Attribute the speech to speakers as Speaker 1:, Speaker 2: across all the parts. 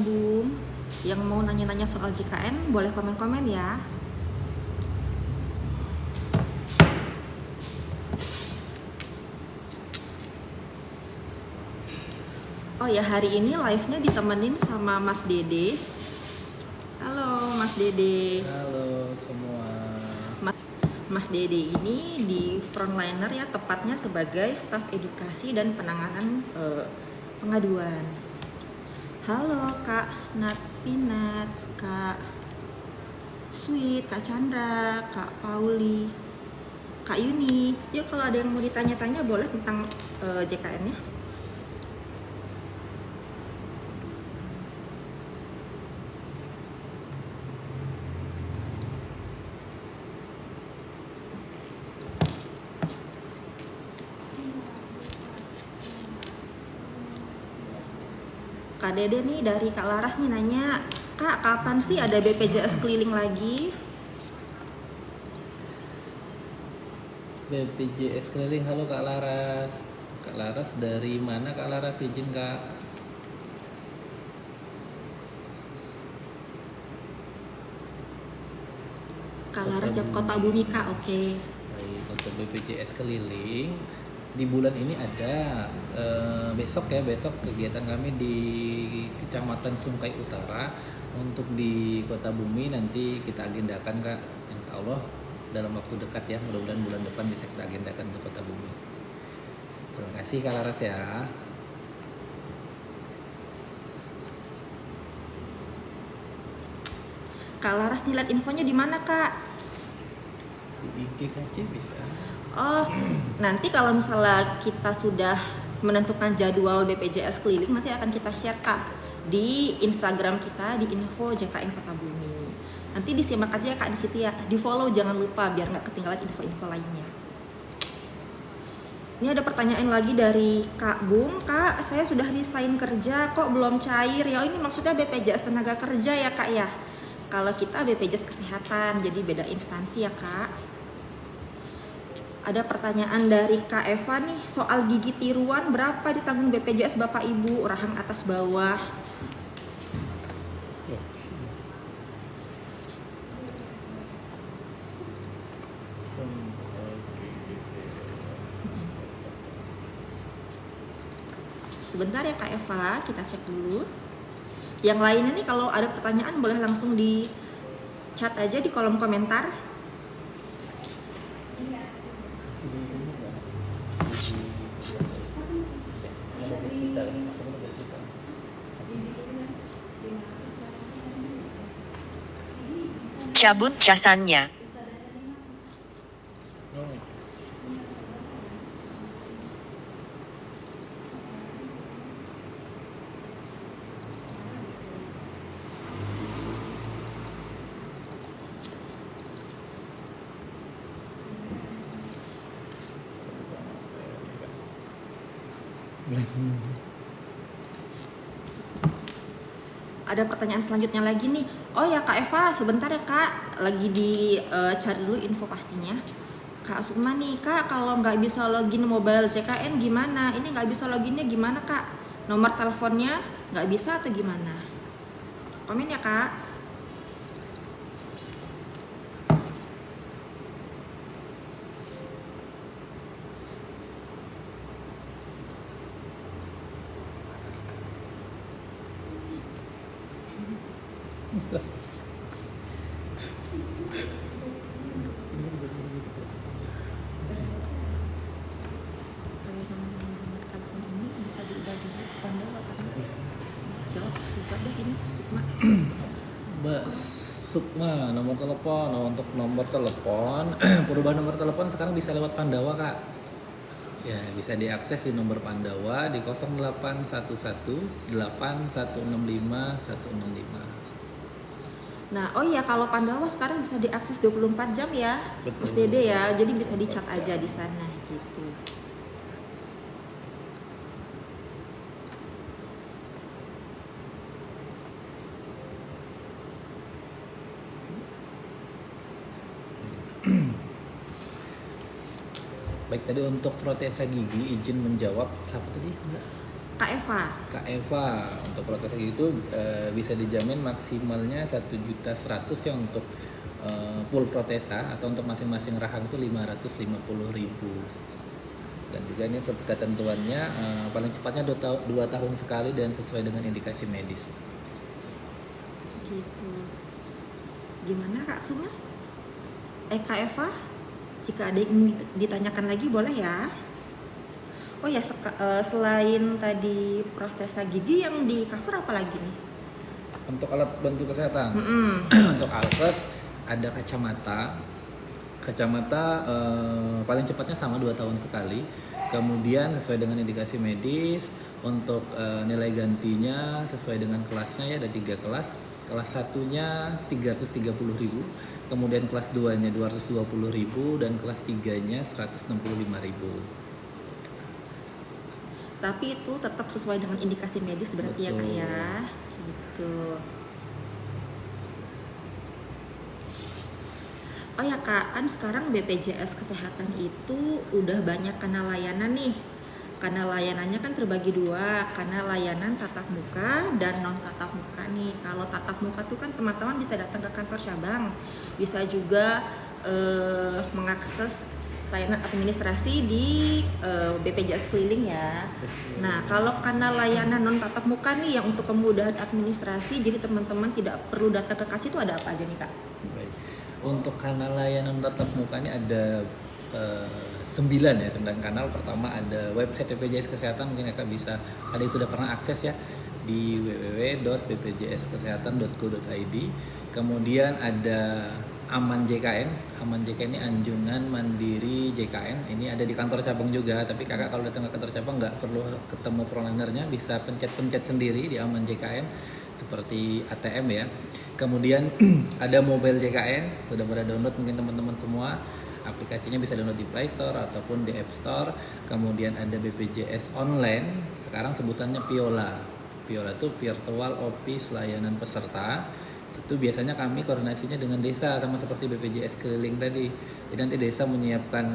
Speaker 1: Bum. Yang mau nanya-nanya soal JKN boleh komen-komen ya. Oh ya, hari ini live-nya ditemenin sama Mas Dede. Halo Mas Dede.
Speaker 2: Halo semua.
Speaker 1: Mas Dede ini di frontliner ya, tepatnya sebagai staf edukasi dan penanganan pengaduan. Halo Kak Nat Pinats, Kak Sweet, Kak Chandra, Kak Pauli, Kak Yuni. Yuk kalau ada yang mau ditanya-tanya boleh tentang JKN-nya. Kak Dede nih dari Kak Laras nih nanya, Kak kapan sih ada BPJS keliling lagi?
Speaker 2: BPJS keliling, halo Kak Laras. Kak Laras dari mana Kak Laras, izin Kak?
Speaker 1: Kak Laras jawab Kota Bumi Kak, oke.
Speaker 2: Baik, untuk BPJS keliling di bulan ini ada besok kegiatan kami di Kecamatan Sungkai Utara. Untuk di Kota Bumi nanti kita agendakan Kak, insya Allah dalam waktu dekat ya, mudah-mudahan bulan depan bisa kita agendakan untuk Kota Bumi. Terima kasih Kak Laras ya.
Speaker 1: Kak Laras nih lihat infonya di mana Kak?
Speaker 2: Di IG aja bisa.
Speaker 1: Oh, nanti kalau misalnya kita sudah menentukan jadwal BPJS keliling, nanti akan kita share Kak di Instagram kita di info JKN Kota Bumi. Nanti disimak aja ya Kak di situ ya, di follow jangan lupa biar nggak ketinggalan info-info lainnya. Ini ada pertanyaan lagi dari Kak Bung, Kak saya sudah resign kerja kok belum cair ya? Ini maksudnya BPJS tenaga kerja ya Kak ya? Kalau kita BPJS kesehatan, jadi beda instansi ya Kak. Ada pertanyaan dari Kak Eva nih, soal gigi tiruan berapa ditanggung BPJS Bapak Ibu, rahang atas bawah? Sebentar ya Kak Eva, kita cek dulu. Yang lainnya nih kalau ada pertanyaan boleh langsung di chat aja di kolom komentar.
Speaker 3: Cabut casannya.
Speaker 1: Ada pertanyaan selanjutnya lagi nih. Oh ya Kak Eva, sebentar ya Kak, lagi cari dulu info pastinya. Kak Sukma nih, Kak kalau nggak bisa login mobile JKN gimana? Ini nggak bisa loginnya gimana Kak? Nomor teleponnya nggak bisa atau gimana? Komen ya Kak.
Speaker 2: Mbak Sukma, nomor telepon. Untuk nomor telepon, perubahan nomor telepon sekarang bisa lewat Pandawa Kak. Ya, bisa diakses di nomor Pandawa di 0811 8165 165.
Speaker 1: Nah, oh iya kalau Pandawa sekarang bisa diakses 24 jam ya,
Speaker 2: Betul.
Speaker 1: Mas Dede ya. Jadi bisa dicat aja di sana gitu.
Speaker 2: Baik, tadi untuk protesa gigi izin menjawab siapa tadi Mbak?
Speaker 1: Kak Eva.
Speaker 2: Kak Eva, untuk kalau kayak gitu bisa dijamin maksimalnya 1.100.000 ya untuk full protesa, atau untuk masing-masing rahang itu 550.000. Dan juga ini ketentuannya paling cepatnya 2 tahun sekali dan sesuai dengan indikasi medis.
Speaker 1: Gitu. Gimana Kak Suma? Kak Eva? Jika ada yang ditanyakan lagi boleh ya. Oh ya, selain tadi protesa gigi yang di cover apa lagi nih?
Speaker 2: Untuk alat bantu kesehatan, untuk alkes ada kacamata. Kacamata paling cepatnya sama 2 tahun sekali. Kemudian sesuai dengan indikasi medis. Untuk nilai gantinya sesuai dengan kelasnya ya, ada 3 kelas. Kelas 1-nya 330.000, kemudian kelas 2-nya 220.000, dan kelas 3-nya 165.000.
Speaker 1: Tapi itu tetap sesuai dengan indikasi medis berarti. Betul. Ya Kak ya, gitu. Oh ya Kak, kan sekarang BPJS Kesehatan itu udah banyak kanal layanan nih. Kanal layanannya kan terbagi 2, kanal layanan tatap muka dan non tatap muka nih. Kalau tatap muka tuh kan teman-teman bisa datang ke kantor cabang, bisa juga mengakses layanan administrasi di BPJS keliling ya. Nah, kalau kanal layanan non tatap muka nih yang untuk kemudahan administrasi, jadi teman-teman tidak perlu datang ke KACI, itu ada apa aja nih Kak?
Speaker 2: Baik. Untuk kanal layanan tatap mukanya ada 9 ya, 9 kanal. Pertama ada website BPJS Kesehatan, mungkin Kakak bisa, ada yang sudah pernah akses ya, di www.bpjskesehatan.go.id. Kemudian ada Aman JKN. Aman JKN ini Anjungan Mandiri JKN. Ini ada di kantor cabang juga, tapi Kakak kalau datang ke kantor cabang nggak perlu ketemu frontlinernya, bisa pencet-pencet sendiri di Aman JKN seperti ATM ya. Kemudian ada Mobile JKN, sudah pada download mungkin teman-teman semua. Aplikasinya bisa download di Play Store ataupun di App Store. Kemudian ada BPJS Online, sekarang sebutannya Piola. Piola itu Virtual Office Layanan Peserta. Itu biasanya kami koordinasinya dengan desa, sama seperti BPJS keliling tadi. Jadi nanti desa menyiapkan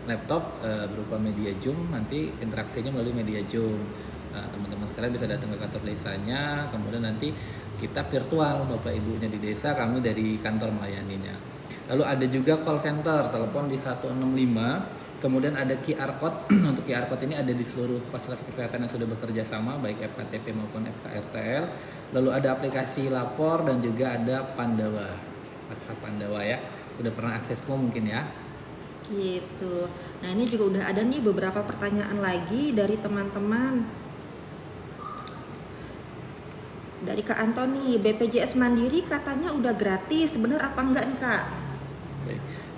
Speaker 2: laptop berupa media Zoom, nanti interaksinya melalui media Zoom. Teman-teman sekalian bisa datang ke kantor desanya, kemudian nanti kita virtual, bapak ibunya di desa, kami dari kantor melayaninya. Lalu ada juga call center, telepon di 165. Kemudian ada QR code. Untuk QR code ini ada di seluruh fasilitas kesehatan yang sudah bekerja sama, baik FKTP maupun FKRTL. Lalu ada aplikasi lapor dan juga ada Pandawa, WhatsApp Pandawa ya. Sudah pernah akses semua mungkin ya.
Speaker 1: Gitu. Nah ini juga udah ada nih beberapa pertanyaan lagi dari teman-teman. Dari Kak Antoni, BPJS Mandiri katanya udah gratis, bener apa enggak nih Kak?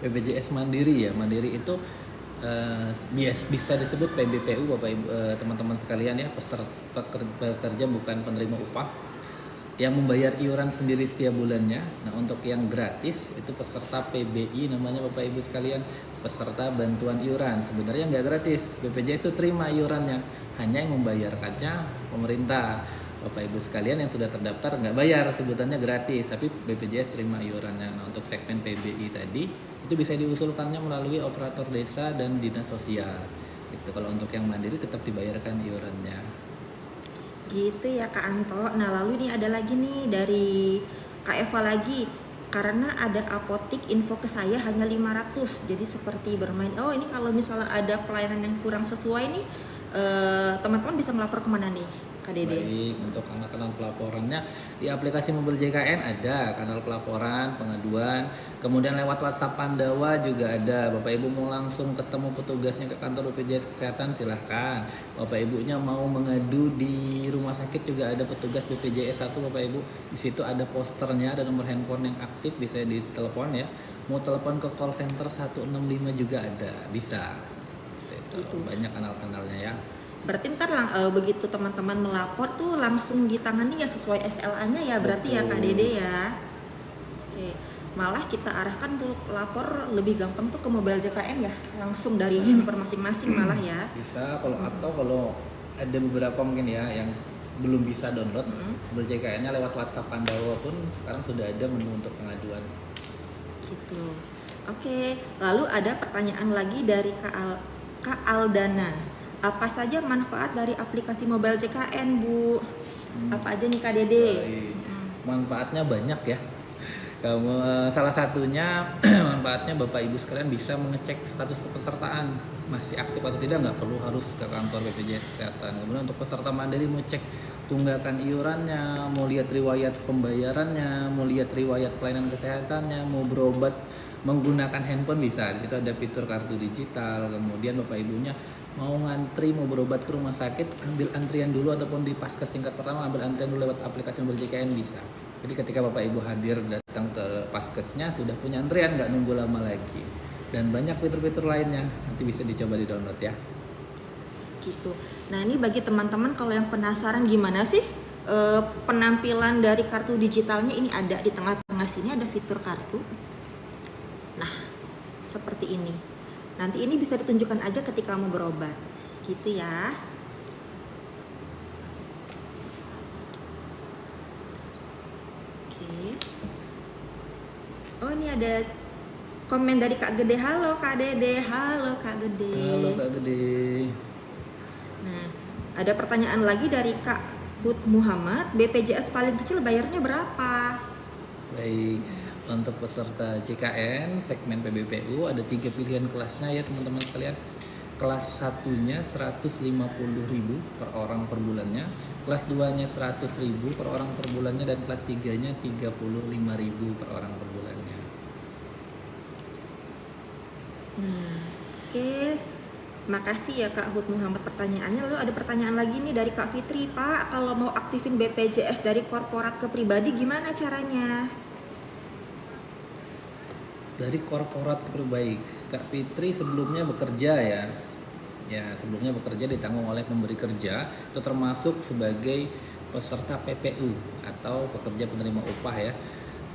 Speaker 2: BPJS Mandiri ya, Mandiri itu bisa disebut PBPU Bapak Ibu, teman-teman sekalian ya, pekerja bukan penerima upah yang membayar iuran sendiri setiap bulannya. Nah, untuk yang gratis itu peserta PBI namanya Bapak Ibu sekalian, peserta bantuan iuran. Sebenarnya nggak gratis, BPJS itu terima iurannya, hanya yang membayarkannya pemerintah. Bapak Ibu sekalian yang sudah terdaftar nggak bayar, sebutannya gratis, tapi BPJS terima iurannya. Nah, untuk segmen PBI tadi itu bisa diusulkannya melalui operator desa dan dinas sosial. Itu kalau untuk yang mandiri tetap dibayarkan iurannya.
Speaker 1: Gitu ya Kak Anto. Nah lalu ini ada lagi nih dari Kak Eva lagi. Karena ada apotik info ke saya hanya 500, jadi seperti bermain. Oh ini kalau misalnya ada pelayanan yang kurang sesuai nih, teman-teman bisa melapor kemana nih Kak Dede?
Speaker 2: Baik, untuk kanal pelaporannya di aplikasi Mobil JKN ada kanal pelaporan, pengaduan. Kemudian lewat WhatsApp Pandawa juga ada. Bapak Ibu mau langsung ketemu petugasnya ke kantor BPJS Kesehatan silahkan. Bapak Ibunya mau mengadu di rumah sakit juga ada petugas BPJS 1 Bapak Ibu. Di situ ada posternya, ada nomor handphone yang aktif, bisa ditelepon ya. Mau telepon ke call center 165 juga ada, bisa. Itu banyak kanal-kanalnya ya.
Speaker 1: Berarti ntar begitu teman-teman melapor tuh langsung ditangani ya sesuai SLA-nya ya, berarti ya Kak Dede ya. Oke. Malah kita arahkan untuk lapor lebih gampang tuh ke Mobile JKN ya, langsung dari handphone masing-masing malah ya.
Speaker 2: Bisa atau kalau ada beberapa mungkin ya yang belum bisa download Mobile JKN-nya lewat WhatsApp Pandawa pun sekarang sudah ada menu untuk pengaduan.
Speaker 1: Gitu. Oke, lalu ada pertanyaan lagi dari Kak Aldana. Apa saja manfaat dari aplikasi mobile JKN, Bu? Apa aja nih Kak Dede?
Speaker 2: Baik. Manfaatnya banyak ya. Kamu salah satunya manfaatnya Bapak Ibu sekalian bisa mengecek status kepesertaan masih aktif atau tidak, nggak perlu harus ke kantor BPJS Kesehatan. Kemudian untuk peserta mandiri mau cek tunggakan iurannya, mau lihat riwayat pembayarannya, mau lihat riwayat pelayanan kesehatannya, mau berobat menggunakan handphone bisa. Di situ ada fitur kartu digital. Kemudian Bapak Ibunya mau ngantri, mau berobat ke rumah sakit, ambil antrian dulu, ataupun di Paskes tingkat pertama ambil antrian dulu lewat aplikasi mobile JKN bisa. Jadi ketika Bapak Ibu hadir datang ke Paskesnya sudah punya antrian, nggak nunggu lama lagi. Dan banyak fitur-fitur lainnya, nanti bisa dicoba di download ya.
Speaker 1: Gitu. Nah ini bagi teman-teman kalau yang penasaran gimana sih penampilan dari kartu digitalnya, ini ada di tengah-tengah sini ada fitur kartu. Nah seperti ini. Nanti ini bisa ditunjukkan aja ketika mau berobat, gitu ya. Oke. Oh ini ada komen dari Kak Gede. Halo Kak Dede. Halo Kak Gede.
Speaker 2: Halo Kak Gede.
Speaker 1: Nah, ada pertanyaan lagi dari Kak Hud Muhammad. BPJS paling kecil bayarnya berapa?
Speaker 2: Baik, untuk peserta JKN segmen PBPU ada 3 pilihan kelasnya ya teman-teman sekalian. Kelas 1-nya 150.000 per orang per bulannya, kelas 2-nya 100.000 per orang per bulannya, dan kelas 3-nya 35.000 per orang per bulannya.
Speaker 1: Nah, oke. Makasih ya Kak Hud Muhammad pertanyaannya. Lalu ada pertanyaan lagi nih dari Kak Fitri. Pak, kalau mau aktifin BPJS dari korporat ke pribadi gimana caranya?
Speaker 2: Dari korporat ke pribadi, Kak Fitri sebelumnya bekerja ya. Ya, sebelumnya bekerja ditanggung oleh pemberi kerja, itu termasuk sebagai peserta PPU atau pekerja penerima upah ya.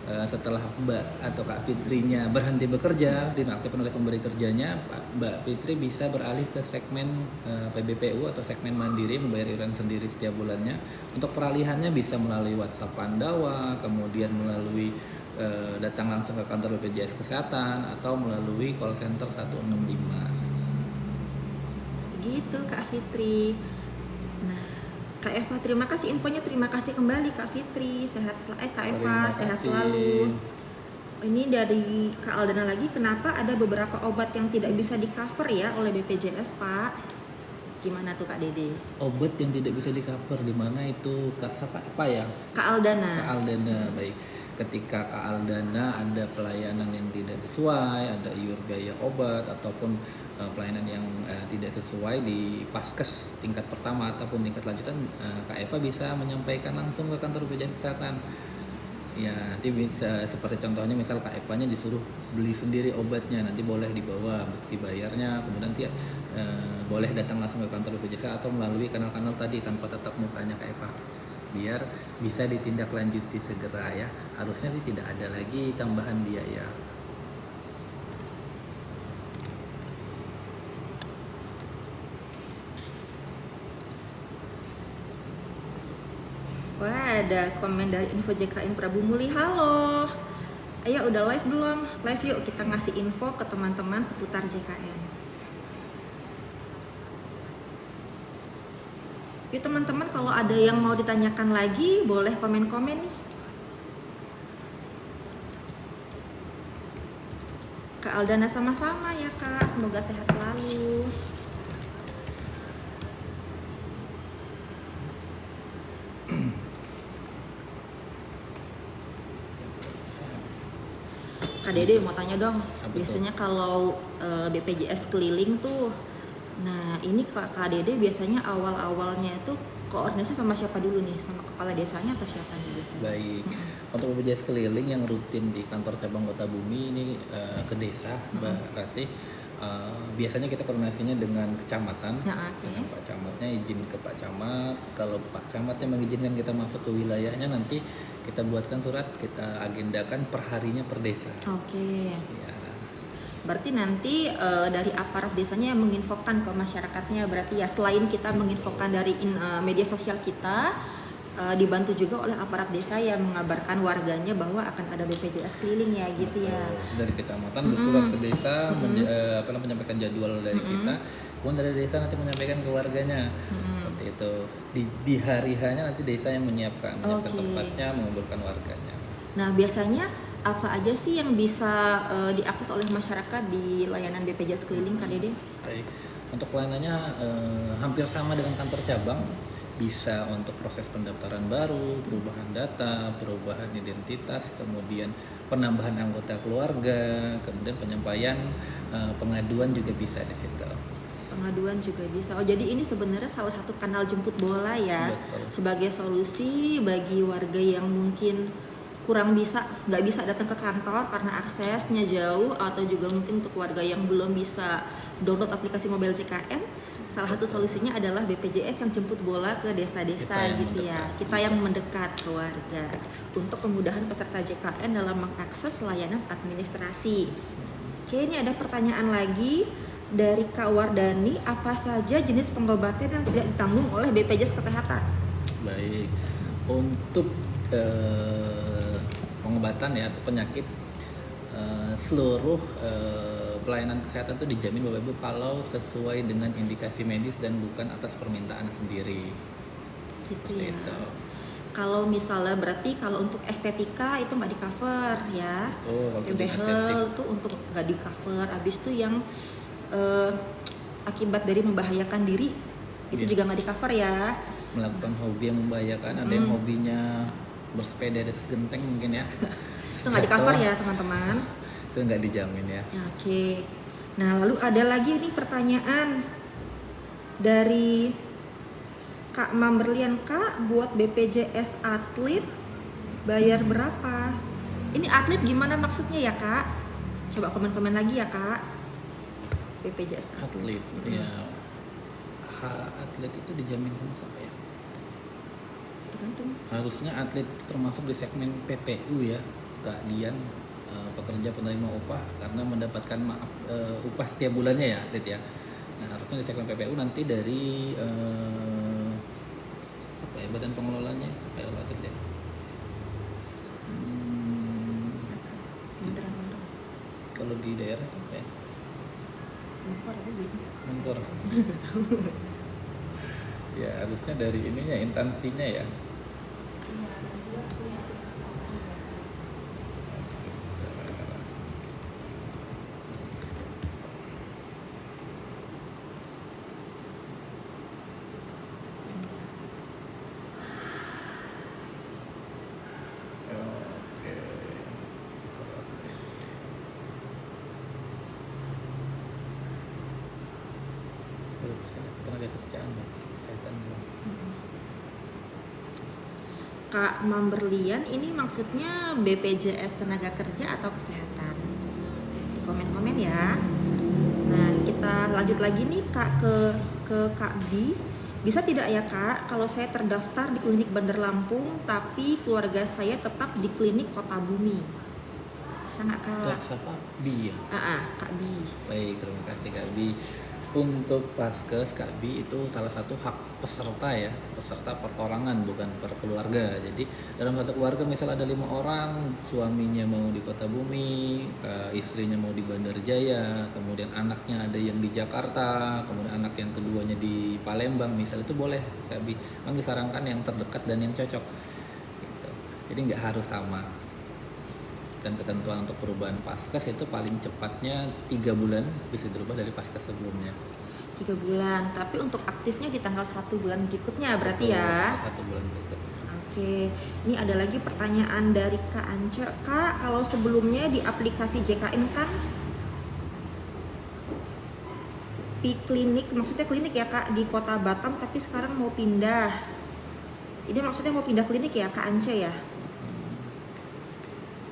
Speaker 2: Setelah Mbak atau Kak Fitrinya berhenti bekerja, dinonaktifkan oleh pemberi kerjanya, Mbak Fitri bisa beralih ke segmen PBPU atau segmen mandiri, membayar iuran sendiri setiap bulannya. Untuk peralihannya bisa melalui WhatsApp Pandawa, kemudian melalui datang langsung ke kantor BPJS Kesehatan, atau melalui call center 165.
Speaker 1: Gitu Kak Fitri. Nah, Kak Eva, terima kasih infonya. Terima kasih kembali Kak Fitri. Kak Eva, sehat selalu. Ini dari Kak Aldana lagi. Kenapa ada beberapa obat yang tidak bisa di cover ya oleh BPJS, Pak? Gimana tuh Kak Dede?
Speaker 2: Obat yang tidak bisa di cover di mana itu Kak siapa apa ya?
Speaker 1: Kak Aldana.
Speaker 2: Kak Aldana, baik. Ketika Kak Aldana ada pelayanan yang tidak sesuai, ada iur biaya obat ataupun pelayanan yang tidak sesuai di Paskes tingkat pertama ataupun tingkat lanjutan, Kak Eva bisa menyampaikan langsung ke kantor BPJS Kesehatan. Ya, nanti bisa seperti contohnya misal Kak Eva-nya disuruh beli sendiri obatnya, nanti boleh dibawa bukti bayarnya, kemudian nanti boleh datang langsung ke kantor BPJS atau melalui kanal-kanal tadi tanpa tatap mukanya Kak Eva, biar bisa ditindaklanjuti segera ya. Harusnya sih tidak ada lagi tambahan biaya.
Speaker 1: Wah, ada komen dari Info JKN Prabu Muli. Halo. Ayo udah live belum? Live yuk, kita ngasih info ke teman-teman seputar JKN. Yuk teman-teman, kalau ada yang mau ditanyakan lagi boleh komen-komen nih. Kak Aldana sama-sama ya Kak, semoga sehat selalu. Kak Dede mau tanya dong, biasanya kalau BPJS keliling tuh, nah ini Kak Dede biasanya awal-awalnya itu koordinasi sama siapa dulu nih? Sama kepala desanya atau siapa nih biasanya?
Speaker 2: Baik, untuk BPJS keliling yang rutin di kantor cabang Kota Bumi ini ke desa, Mbak Ratih, biasanya kita koordinasinya dengan kecamatan, dengan Pak Camatnya izin ke Pak Camat. Kalau Pak Camatnya mengizinkan kita masuk ke wilayahnya, nanti kita buatkan surat, kita agendakan per harinya per desa.
Speaker 1: Oke.
Speaker 2: Ya.
Speaker 1: Berarti nanti dari aparat desanya yang menginfokan ke masyarakatnya, berarti ya selain kita menginfokan dari media sosial kita, dibantu juga oleh aparat desa yang mengabarkan warganya bahwa akan ada BPJS keliling ya gitu. Betul. Ya.
Speaker 2: Dari kecamatan bersurat ke desa menyampaikan jadwal dari kita. kemudian dari desa nanti menyampaikan ke warganya. Seperti itu. Di hari hanya nanti desa yang menyiapkan
Speaker 1: Oke.
Speaker 2: tempatnya, mengumpulkan warganya.
Speaker 1: Nah, biasanya apa aja sih yang bisa diakses oleh masyarakat di layanan BPJS Keliling, Kak Dede?
Speaker 2: Baik. Untuk pelayanannya hampir sama dengan kantor cabang. Bisa untuk proses pendaftaran baru, perubahan data, perubahan identitas, kemudian penambahan anggota keluarga, kemudian penyampaian pengaduan juga bisa di situ.
Speaker 1: Pengaduan juga bisa. Oh, jadi ini sebenarnya salah satu kanal jemput bola ya,
Speaker 2: Betul.
Speaker 1: sebagai solusi bagi warga yang mungkin nggak bisa datang ke kantor karena aksesnya jauh, atau juga mungkin untuk warga yang belum bisa download aplikasi mobile JKN. Salah satu solusinya adalah BPJS yang jemput bola ke desa-desa
Speaker 2: Kita yang
Speaker 1: gitu ya.
Speaker 2: mendekat.
Speaker 1: Kita yang mendekat ke warga untuk kemudahan peserta JKN dalam mengakses layanan administrasi. Oke, ini ada pertanyaan lagi dari Kak Wardani. Apa saja jenis pengobatan yang tidak ditanggung oleh BPJS Kesehatan?
Speaker 2: Baik. Untuk pengobatan ya atau penyakit, seluruh pelayanan kesehatan itu dijamin Bapak Ibu kalau sesuai dengan indikasi medis dan bukan atas permintaan sendiri.
Speaker 1: Gitu
Speaker 2: Seperti
Speaker 1: ya.
Speaker 2: itu.
Speaker 1: Kalau misalnya berarti kalau untuk estetika itu nggak di cover ya.
Speaker 2: Oh, kalau tujuan estetik.
Speaker 1: Behel itu untuk nggak di cover. Abis itu yang akibat dari membahayakan diri itu
Speaker 2: Iya.
Speaker 1: juga nggak di cover ya.
Speaker 2: Melakukan hobi yang membahayakan, ada yang hobinya bersepeda di atas genteng mungkin ya.
Speaker 1: Itu nggak di cover
Speaker 2: Jatuh,
Speaker 1: ya teman-teman.
Speaker 2: Itu nggak dijamin ya.
Speaker 1: Ya, oke. Nah, lalu ada lagi nih pertanyaan dari Kak Mamberlian, Kak, buat BPJS atlet bayar berapa? Ini atlet gimana maksudnya ya, Kak? Coba komen-komen lagi ya, Kak. BPJS
Speaker 2: Atlet ya. Atlet itu dijamin sama siapa ya?
Speaker 1: Tergantung.
Speaker 2: Harusnya atlet itu termasuk di segmen PPU ya, keahlian pekerja penerima upah, karena mendapatkan upah setiap bulannya ya atlet ya. Nah, harusnya di segmen PPU nanti dari apa ya, badan pengelolanya apa ya, atlet ya.
Speaker 1: Beneran.
Speaker 2: Kalau di daerah apa ya?
Speaker 1: Lupa ada gitu.
Speaker 2: Mentor. Ya harusnya dari ininya, instansinya ya. Oke. Tenaga kerjaan ya, kesehatan belum.
Speaker 1: Kak Mamberlian, ini maksudnya BPJS tenaga kerja atau kesehatan? Di komen-komen ya. Nah, kita lanjut lagi nih Kak ke Kak B. Bisa tidak ya Kak, kalau saya terdaftar di klinik Bandar Lampung tapi keluarga saya tetap di klinik Kota Bumi? Bisa nggak Kak?
Speaker 2: Kak siapa? Bi ya.
Speaker 1: Kak B.
Speaker 2: Baik, terima kasih Kak Bi. Untuk Paskes Kak Bi itu salah satu hak peserta ya, peserta perorangan bukan per keluarga. Jadi dalam satu keluarga misal ada 5 orang, suaminya mau di Kota Bumi, istrinya mau di Bandar Jaya, kemudian anaknya ada yang di Jakarta, kemudian anak yang keduanya di Palembang, misal itu boleh Kak Bi. Memang disarankan yang terdekat dan yang cocok. Gitu. Jadi nggak harus sama. Dan ketentuan untuk perubahan Paskes itu paling cepatnya 3 bulan bisa dirubah dari Paskes sebelumnya.
Speaker 1: 3 bulan, tapi untuk aktifnya di tanggal 1 bulan berikutnya berarti ya.
Speaker 2: 1 bulan berikutnya.
Speaker 1: Oke, ini ada lagi pertanyaan dari Kak Ance. Kak, kalau sebelumnya di aplikasi JKN kan klinik, maksudnya klinik ya Kak, di Kota Batam, tapi sekarang mau pindah. Ini maksudnya mau pindah klinik ya Kak Ance ya?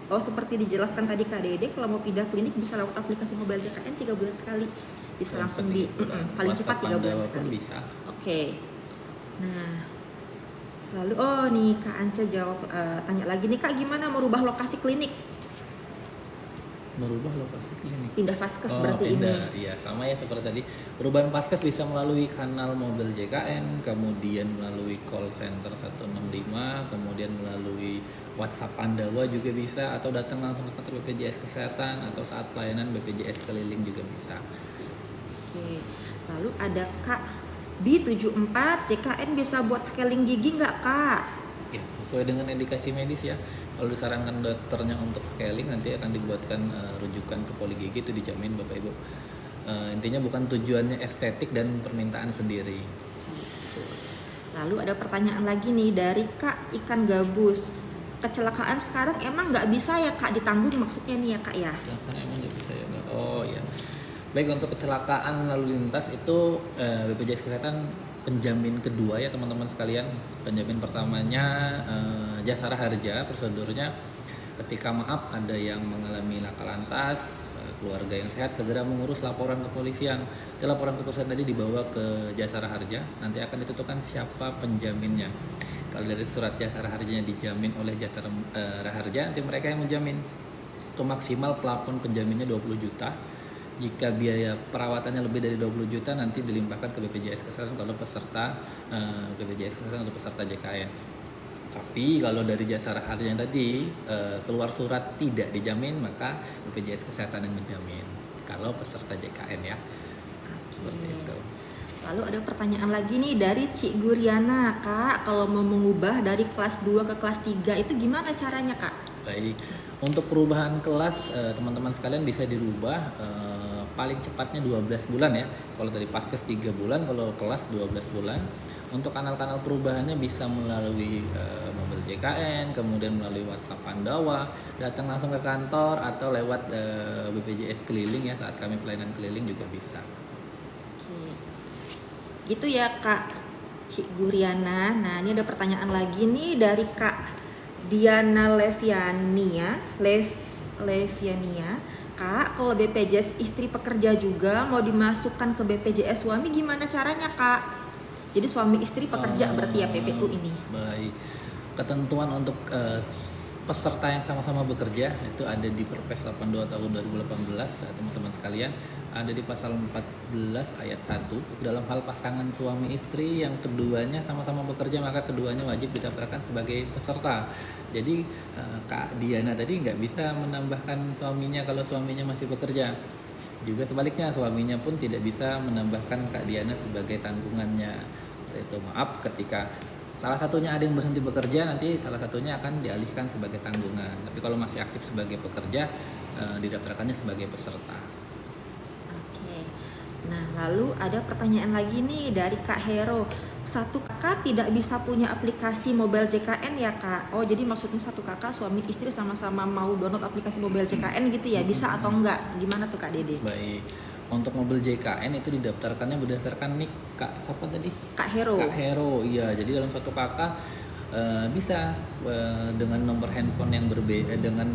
Speaker 1: Oh, seperti dijelaskan tadi Kak Dede, kalau mau pindah klinik bisa lewat aplikasi mobile JKN 3 bulan sekali. Bisa
Speaker 2: Paling
Speaker 1: langsung
Speaker 2: cepat 3 bulan.
Speaker 1: paling cepat 3 bulan
Speaker 2: WhatsApp Pandawa pun
Speaker 1: sekali.
Speaker 2: bisa.
Speaker 1: Oke. Nah, lalu nih Kak Ance jawab, tanya lagi nih Kak, gimana merubah lokasi klinik?
Speaker 2: Merubah lokasi klinik.
Speaker 1: Pindah Vaskes berarti
Speaker 2: pindah.
Speaker 1: ini.
Speaker 2: Iya, sama ya seperti tadi. Perubahan Paskes bisa melalui kanal mobil JKN, kemudian melalui call center 165, kemudian melalui WhatsApp Pandawa juga bisa, atau datang langsung ke kantor BPJS Kesehatan, atau saat pelayanan BPJS keliling juga bisa.
Speaker 1: Oke. Lalu ada Kak B74, JKN bisa buat scaling gigi nggak Kak?
Speaker 2: Ya, sesuai dengan indikasi medis ya. Kalau disarankan dokternya untuk scaling, nanti akan dibuatkan rujukan ke poli gigi, itu dijamin Bapak Ibu. Intinya bukan tujuannya estetik dan permintaan sendiri.
Speaker 1: Lalu ada pertanyaan lagi nih dari Kak Ikan Gabus. Kecelakaan sekarang emang nggak bisa ya Kak ditanggung, maksudnya nih ya Kak ya?
Speaker 2: Kecelakaan emang nggak bisa ya? Oh ya. Baik, untuk kecelakaan lalu lintas itu BPJS Kesehatan penjamin kedua ya teman-teman sekalian. Penjamin pertamanya Jasara Harja. Prosedurnya ketika maaf ada yang mengalami laka lantas, keluarga yang sehat segera mengurus laporan kepolisian. Laporan kepolisian tadi dibawa ke Jasara Harja, nanti akan ditentukan siapa penjaminnya. Kalau dari surat Jasara Harjanya dijamin oleh Jasara Harja, nanti mereka yang menjamin. Untuk maksimal plafon penjaminnya 20 juta. Jika biaya perawatannya lebih dari 20 juta, nanti dilimpahkan ke BPJS Kesehatan kalau peserta BPJS Kesehatan atau peserta JKN. Tapi kalau dari Jasara Harja tadi keluar surat tidak dijamin, maka BPJS Kesehatan yang menjamin kalau peserta JKN ya. Seperti itu.
Speaker 1: Lalu ada pertanyaan lagi nih dari Cik Guriana, Kak, kalau mau mengubah dari kelas 2 ke kelas 3 itu gimana caranya Kak?
Speaker 2: Baik, untuk perubahan kelas teman-teman sekalian bisa dirubah paling cepatnya 12 bulan ya. Kalau tadi Paskes 3 bulan, kalau kelas 12 bulan. Untuk kanal-kanal perubahannya bisa melalui mobil JKN, kemudian melalui WhatsApp Pandawa, datang langsung ke kantor, atau lewat BPJS keliling ya, saat kami pelayanan keliling juga bisa.
Speaker 1: Oke. Gitu ya Kak Cik Guriana. Nah ini ada pertanyaan lagi nih dari Kak Diana Leviania. Kak, kalau BPJS istri pekerja juga mau dimasukkan ke BPJS suami gimana caranya Kak? Jadi suami istri pekerja berarti ya PPU ini.
Speaker 2: Baik, ketentuan untuk peserta yang sama-sama bekerja itu ada di Perpres 82 tahun 2018 teman-teman sekalian, ada di pasal 14 ayat 1. Dalam hal pasangan suami istri yang keduanya sama-sama bekerja, maka keduanya wajib didaftarkan sebagai peserta. Jadi Kak Diana tadi nggak bisa menambahkan suaminya kalau suaminya masih bekerja. Juga sebaliknya, suaminya pun tidak bisa menambahkan Kak Diana sebagai tanggungannya. Itu maaf, ketika salah satunya ada yang berhenti bekerja, nanti salah satunya akan dialihkan sebagai tanggungan. Tapi kalau masih aktif sebagai pekerja, didaftarkannya sebagai peserta.
Speaker 1: Oke. Nah, lalu ada pertanyaan lagi nih dari Kak Hero. Satu kakak tidak bisa punya aplikasi mobile JKN ya Kak? Oh, jadi maksudnya satu kakak suami istri sama-sama mau download aplikasi mobile JKN gitu ya? Bisa atau enggak? Gimana tuh Kak Dede?
Speaker 2: Baik. Untuk mobil JKN itu didaftarkannya berdasarkan nik Kak siapa tadi?
Speaker 1: Kak Hero.
Speaker 2: Kak Hero, iya. Jadi dalam satu kakak bisa dengan nomor handphone yang berbeda, dengan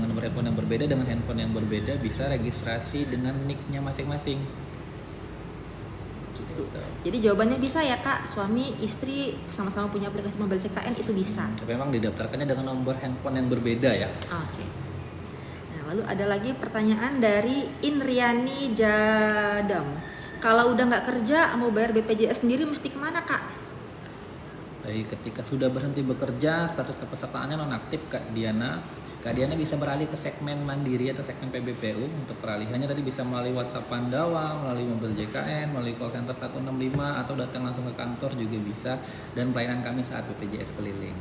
Speaker 2: nomor handphone yang berbeda, dengan handphone yang berbeda bisa registrasi dengan nicknya masing-masing.
Speaker 1: Gitu. Jadi jawabannya bisa ya Kak, suami istri sama-sama punya aplikasi mobile JKN itu bisa.
Speaker 2: Tapi memang didaftarkannya dengan nomor handphone yang berbeda ya.
Speaker 1: Oke. Lalu ada lagi pertanyaan dari Inriani Jadam. Kalau udah nggak kerja mau bayar BPJS sendiri mesti kemana Kak?
Speaker 2: Baik, ketika sudah berhenti bekerja, status kepesertaannya nonaktif Kak Diana bisa beralih ke segmen mandiri atau segmen PBPU. Untuk peralihannya tadi bisa melalui WhatsApp Pandawa, melalui mobil JKN, melalui call center 165, atau datang langsung ke kantor juga bisa, dan pelayanan kami saat BPJS keliling.